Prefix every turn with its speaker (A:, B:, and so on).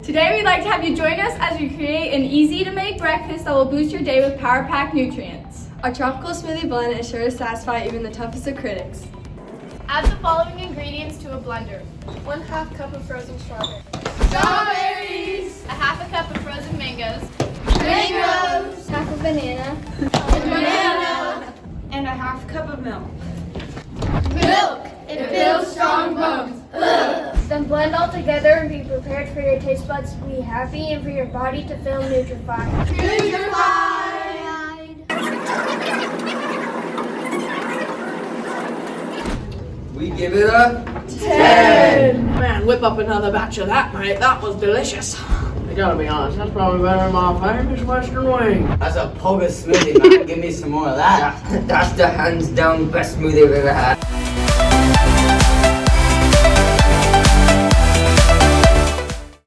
A: Today we'd like to have you join us as we create an easy-to-make breakfast that will boost your day with power-packed nutrients.
B: Our tropical smoothie blend is sure to satisfy even the toughest of critics.
A: Add the following ingredients to a blender.
B: 1/2 cup of frozen strawberries.
A: Strawberries! A half a cup of frozen mangoes.
B: Mangoes! Half a banana.
A: Banana!
B: And a half cup of milk.
A: Milk! It builds strong bones. Ugh.
C: Then blend all together and be prepared for your taste buds to be happy and for your body to feel nutrified.
D: We give it a
A: 10!
E: Man, whip up another batch of that, mate. That was delicious. I gotta be honest, that's probably better than my famous Western wing.
D: That's a pogo smoothie, man. Give me some more of that. That's the hands down best smoothie I've ever had.